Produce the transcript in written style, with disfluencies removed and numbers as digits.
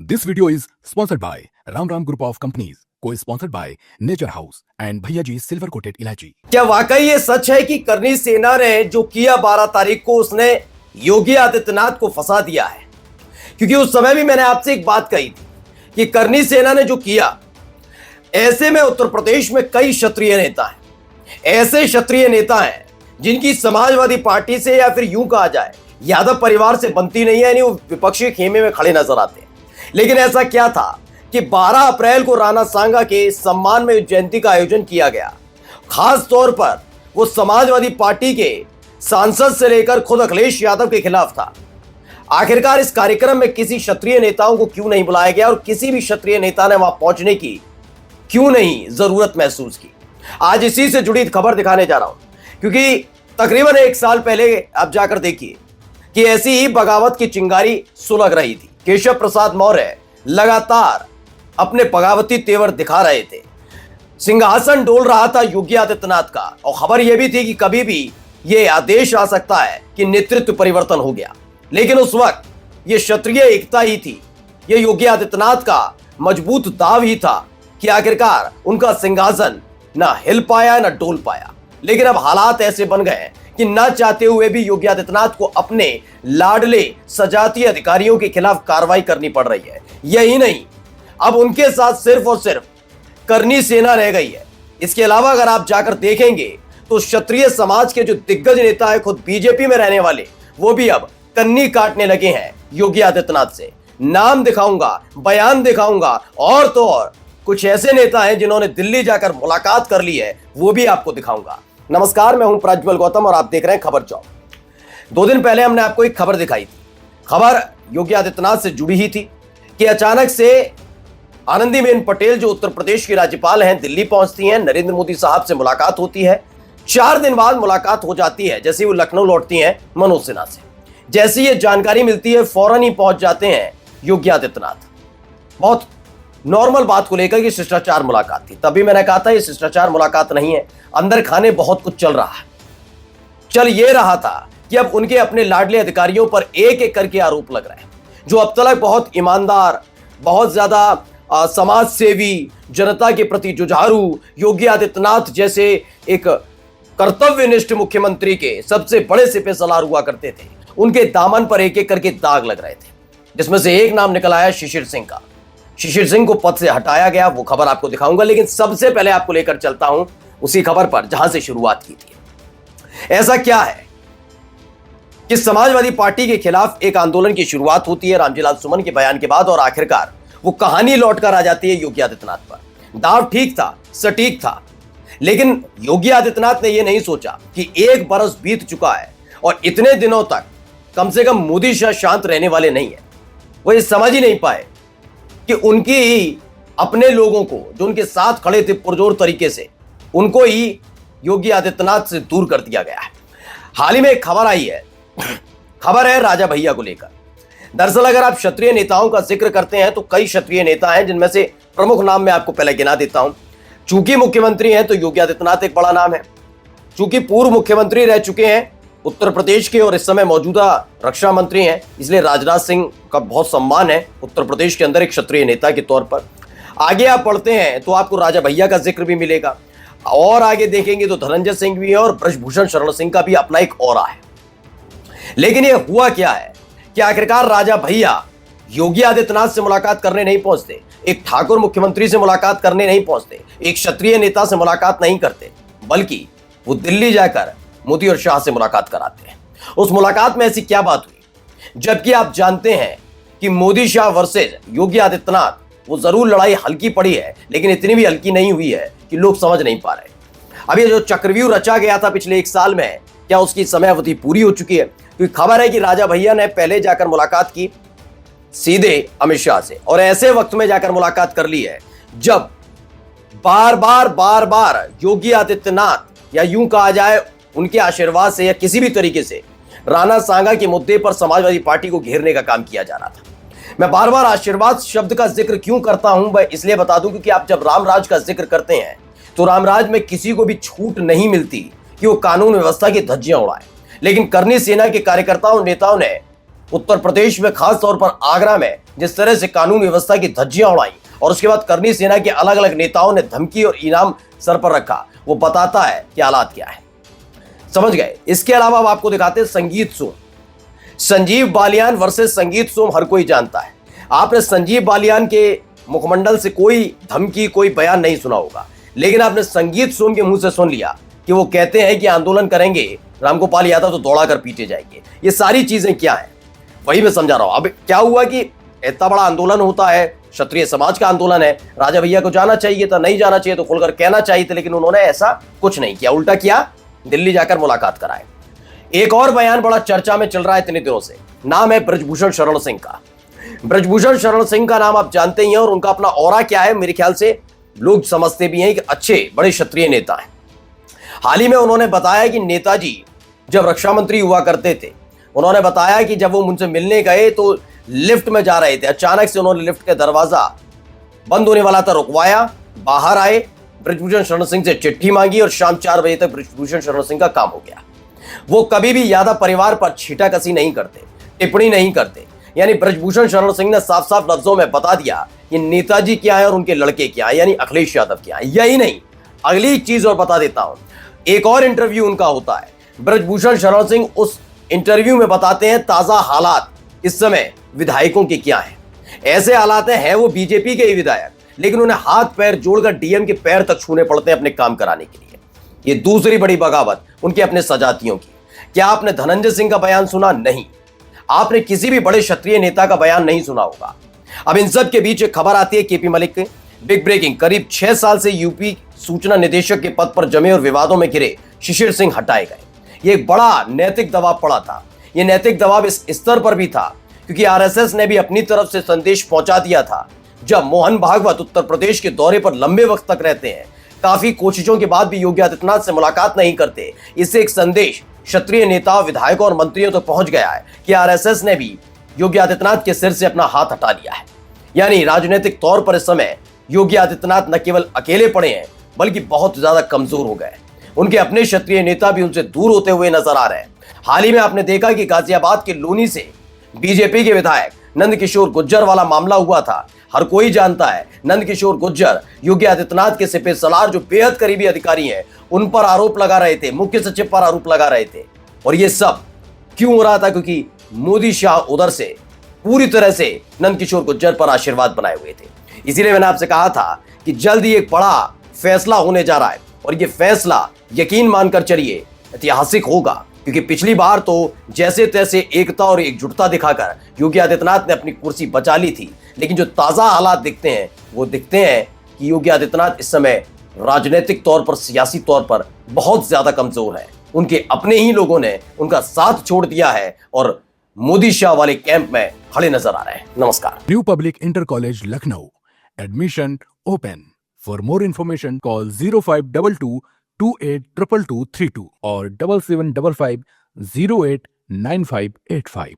This video is sponsored by Ram Ram Group of Companies, co-sponsored by Nature House and भैया G silver coated इलायची। क्या वाकई ये सच है कि करनी सेना ने जो किया 12 तारीख को उसने योगी आदित्यनाथ को फंसा दिया है? क्योंकि उस समय भी मैंने आपसे एक बात कही थी कि करनी सेना ने जो किया, ऐसे में उत्तर प्रदेश में कई क्षत्रिय नेता हैं, ऐसे क्षत्रिय नेता हैं जिनकी समाजवादी पार्टी से या फिर यूं कहा जाए यादव परिवार से बनती नहीं है, यानी वो विपक्षी खेमे में खड़े नजर आते हैं। लेकिन ऐसा क्या था कि 12 अप्रैल को राणा सांगा के सम्मान में जयंती का आयोजन किया गया। खास तौर पर वो समाजवादी पार्टी के सांसद से लेकर खुद अखिलेश यादव के खिलाफ था। आखिरकार इस कार्यक्रम में किसी क्षत्रिय नेताओं को क्यों नहीं बुलाया गया और किसी भी क्षत्रिय नेता ने वहां पहुंचने की क्यों नहीं जरूरत महसूस की? आज इसी से जुड़ी खबर दिखाने जा रहा हूं, क्योंकि तकरीबन 1 साल पहले आप जाकर देखिए कि ऐसी ही बगावत की चिंगारी सुलग रही थी। केशव प्रसाद मौर्य लगातार अपने बगावती तेवर दिखा रहे थे, सिंहासन डोल रहा था योगी आदित्यनाथ का, और खबर यह भी थी कि कभी भी यह आदेश आ सकता है कि नेतृत्व परिवर्तन हो गया। लेकिन उस वक्त यह क्षत्रिय एकता ही थी, यह योगी आदित्यनाथ का मजबूत दाव ही था कि आखिरकार उनका सिंहासन ना हिल पाया ना डोल पाया। लेकिन अब हालात ऐसे बन गए कि ना चाहते हुए भी योगी आदित्यनाथ को अपने लाडले सजातीय अधिकारियों के खिलाफ कार्रवाई करनी पड़ रही है। यही नहीं, अब उनके साथ सिर्फ और सिर्फ करनी सेना रह गई है। इसके अलावा अगर आप जाकर देखेंगे तो क्षत्रिय समाज के जो दिग्गज नेता है, खुद बीजेपी में रहने वाले, वो भी अब कन्नी काटने लगे हैं योगी आदित्यनाथ से। नाम दिखाऊंगा, बयान दिखाऊंगा, और तो और कुछ ऐसे नेता हैं जिन्होंने दिल्ली जाकर मुलाकात कर ली है, वो भी आपको दिखाऊंगा। नमस्कार, मैं हूं प्रज्वल गौतम और आप देख रहे हैं खबर चौक। 2 दिन पहले हमने आपको एक खबर दिखाई थी। खबर योगी आदित्यनाथ से जुड़ी ही थी कि अचानक से आनंदीबेन पटेल जो उत्तर प्रदेश की राज्यपाल हैं, दिल्ली पहुंचती हैं, नरेंद्र मोदी साहब से मुलाकात होती है। 4 दिन बाद मुलाकात हो जाती है। जैसे ही वो लखनऊ लौटती हैं मनोज सिन्हा से, जैसी ये जानकारी मिलती है फौरन ही पहुंच जाते हैं योगी आदित्यनाथ। बहुत नॉर्मल बात को लेकर कि शिष्टाचार मुलाकात थी। तभी मैंने कहा था ये शिष्टाचार मुलाकात नहीं है, अंदर खाने बहुत कुछ चल रहा है। चल ये रहा था कि अब उनके अपने लाडले अधिकारियों पर एक एक करके आरोप लग रहे हैं, जो अब तक बहुत ईमानदार, बहुत ज्यादा समाज सेवी, जनता के प्रति जुझारू योगी आदित्यनाथ जैसे एक कर्तव्यनिष्ठ मुख्यमंत्री के सबसे बड़े सिपहसालार हुआ करते थे, उनके दामन पर एक एक करके दाग लग रहे थे। जिसमें से एक नाम निकल आया शिशिर सिंह का। शिशिर सिंह को पद से हटाया गया, वो खबर आपको दिखाऊंगा। लेकिन सबसे पहले आपको लेकर चलता हूं उसी खबर पर जहां से शुरुआत की थी। ऐसा क्या है कि समाजवादी पार्टी के खिलाफ एक आंदोलन की शुरुआत होती है रामजीलाल सुमन के बयान के बाद, और आखिरकार वो कहानी लौटकर आ जाती है योगी आदित्यनाथ पर। दाव ठीक था, सटीक था, लेकिन योगी आदित्यनाथ ने यह नहीं सोचा कि 1 बरस बीत चुका है और इतने दिनों तक कम से कम मोदी शाह शांत रहने वाले नहीं है। वो ये समझ ही नहीं पाए कि उनकी ही अपने लोगों को, जो उनके साथ खड़े थे पुरजोर तरीके से, उनको ही योगी आदित्यनाथ से दूर कर दिया गया है। हाल ही में एक खबर आई है, खबर है राजा भैया को लेकर। दरअसल अगर आप क्षत्रिय नेताओं का जिक्र करते हैं तो कई क्षत्रिय नेता हैं, जिनमें से प्रमुख नाम मैं आपको पहले गिना देता हूं। चूंकि मुख्यमंत्री हैं तो योगी आदित्यनाथ एक बड़ा नाम है। चूंकि पूर्व मुख्यमंत्री रह चुके हैं उत्तर प्रदेश के और इस समय मौजूदा रक्षा मंत्री हैं, इसलिए राजनाथ सिंह का बहुत सम्मान है उत्तर प्रदेश के अंदर एक क्षत्रिय नेता के तौर पर। आगे आप पढ़ते हैं तो आपको राजा भैया का जिक्र भी मिलेगा, और आगे देखेंगे तो धनंजय सिंह भी है और ब्रजभूषण शरण सिंह का भी अपना एक औरा है। लेकिन ये हुआ क्या है कि आखिरकार राजा भैया योगी आदित्यनाथ से मुलाकात करने नहीं पहुंचते, एक ठाकुर मुख्यमंत्री से मुलाकात करने नहीं पहुंचते, एक क्षत्रिय नेता से मुलाकात नहीं करते, बल्कि वो दिल्ली जाकर मोदी और शाह से मुलाकात कराते हैं। उस मुलाकात में ऐसी क्या बात हुई? जबकि आप जानते हैं कि मोदी शाह वर्सेस योगी आदित्यनाथ, वो जरूर लड़ाई हल्की पड़ी है, लेकिन इतनी भी हल्की नहीं हुई है कि लोग समझ नहीं पा रहे। अब ये जो चक्रव्यूह रचा गया था पिछले 1 साल में, क्या उसकी समय अवधि पूरी हो चुकी है? क्योंकि खबर है कि राजा भैया ने पहले जाकर मुलाकात की सीधे अमित शाह से, और ऐसे वक्त में जाकर मुलाकात कर ली है जब बार बार योगी आदित्यनाथ, या यूं कहा जाए उनके आशीर्वाद से या किसी भी तरीके से, राणा सांगा के मुद्दे पर समाजवादी पार्टी को घेरने का काम किया जा रहा था। मैं बार बार आशीर्वाद शब्द का जिक्र क्यों करता हूं, मैं इसलिए बता दूं क्योंकि आप जब रामराज का जिक्र करते हैं तो रामराज में किसी को भी छूट नहीं मिलती कि वो कानून व्यवस्था की धज्जियां उड़ाए। लेकिन करनी सेना के कार्यकर्ताओं, नेताओं ने उत्तर प्रदेश में, खास तौर पर आगरा में जिस तरह से कानून व्यवस्था की धज्जियां उड़ाई और उसके बाद करनी सेना के अलग अलग नेताओं ने धमकी और इनाम सर पर रखा, वो बताता है कि हालात क्या है। समझ गए। इसके अलावा अब आपको दिखाते हैं संगीत सोम। संजीव बालियान वर्सेस संगीत सोम हर कोई जानता है। आपने संजीव बालियान के मुखमंडल से कोई धमकी, कोई बयान नहीं सुना होगा, लेकिन आपने संगीत सोम के मुंह से सुन लिया कि वो कहते हैं कि आंदोलन करेंगे, रामगोपाल यादव तो दौड़ा कर पीटे जाएंगे। ये सारी चीजें क्या है, वही मैं समझा रहा हूं। अब क्या हुआ कि इतना बड़ा आंदोलन होता है, क्षत्रिय समाज का आंदोलन है, राजा भैया को जाना चाहिए था, नहीं जाना चाहिए तो खुलकर कहना चाहिए था, लेकिन उन्होंने ऐसा कुछ नहीं किया। उल्टा किया, दिल्ली जाकर मुलाकात कराए। एक और बयान बड़ा चर्चा में चल रहा है इतने दिनों से, नाम है ब्रजभूषण शरण सिंह का। ब्रजभूषण शरण सिंह का नाम आप जानते ही हैं और उनका अपना ऑरा क्या है, मेरे ख्याल से लोग समझते भी हैं कि अच्छे बड़े क्षत्रिय नेता हैं। हाल ही में उन्होंने बताया कि नेताजी जब रक्षा मंत्री हुआ करते थे, उन्होंने बताया कि जब वो मुझसे मिलने गए तो लिफ्ट में जा रहे थे, अचानक से उन्होंने लिफ्ट का दरवाजा बंद होने वाला था, रुकवाया, बाहर आए, ब्रजभूषण शरण सिंह से चिट्ठी मांगी और शाम 4 बजे तक ब्रजभूषण शरण सिंह का काम हो गया। वो कभी भी यादव परिवार पर छीटाकसी नहीं करते, टिप्पणी नहीं करते। यानी ब्रजभूषण शरण सिंह ने साफ साफ लफ्जों में बता दिया कि नेताजी क्या है और उनके लड़के क्या है, यानी अखिलेश यादव क्या है। यही नहीं, अगली एक चीज और बता देता हूं। एक और इंटरव्यू उनका होता है, ब्रजभूषण शरण सिंह उस इंटरव्यू में बताते हैं ताजा हालात इस समय विधायकों के क्या हैं। ऐसे हालात हैं वो बीजेपी के ही विधायक, लेकिन उन्हें हाथ पैर जोड़कर डीएम के पैर तक छूने पड़ते हैं अपने काम कराने के लिए। ये दूसरी बड़ी बगावत उनके अपने सजातियों की। क्या आपने धनंजय सिंह का बयान सुना? नहीं। आपने किसी भी बड़े क्षत्रिय नेता का बयान नहीं सुना होगा। अब इन सब के बीच एक खबर आती है केपी मलिक की, बिग ब्रेकिंग, करीब 6 साल से यूपी सूचना निदेशक के पद पर जमे और विवादों में घिरे शिशिर सिंह हटाए गए। ये एक बड़ा नैतिक दबाव पड़ा था। ये नैतिक दबाव इस स्तर पर भी था क्योंकि आरएसएस ने भी अपनी तरफ से संदेश पहुंचा दिया था। जब मोहन भागवत उत्तर प्रदेश के दौरे पर लंबे वक्त तक रहते हैं, काफी कोशिशों के बाद भी योगी आदित्यनाथ से मुलाकात नहीं करते, इससे एक संदेश क्षत्रिय नेताओं, विधायकों और मंत्रियों तक पहुंच गया है कि आरएसएस ने भी योगी आदित्यनाथ के सिर से अपना हाथ हटा लिया है। यानी राजनीतिक तौर पर इस समय योगी आदित्यनाथ न केवल अकेले पड़े हैं, बल्कि बहुत ज्यादा कमजोर हो गए। उनके अपने क्षत्रिय नेता भी उनसे दूर होते हुए नजर आ रहे हैं। हाल ही में आपने देखा कि गाजियाबाद के लोनी से बीजेपी के विधायक नंदकिशोर गुर्जर वाला मामला हुआ था। हर कोई जानता है नंदकिशोर गुर्जर योगी आदित्यनाथ के सिपह सलार, जो बेहद करीबी अधिकारी हैं, उन पर आरोप लगा रहे थे, मुख्य सचिव पर आरोप लगा रहे थे। और ये सब क्यों हो रहा था? क्योंकि मोदी शाह उधर से पूरी तरह से नंदकिशोर गुर्जर पर आशीर्वाद बनाए हुए थे। इसीलिए मैंने आपसे कहा था कि जल्द ही एक बड़ा फैसला होने जा रहा है और ये फैसला यकीन मानकर चलिए ऐतिहासिक होगा, क्योंकि पिछली बार तो जैसे तैसे एकता और एकजुटता दिखाकर योगी आदित्यनाथ ने अपनी कुर्सी बचा ली थी, लेकिन जो ताजा हालात दिखते हैं वो दिखते हैं कि योगी आदित्यनाथ इस समय राजनीतिक तौर पर, सियासी तौर पर बहुत ज्यादा कमजोर है। उनके अपने ही लोगों ने उनका साथ छोड़ दिया है और मोदी शाह वाले कैंप में खड़े नजर आ रहे हैं। नमस्कार। New public inter college Lucknow, admission open. For more information call 0522 282232 और 7755 089585।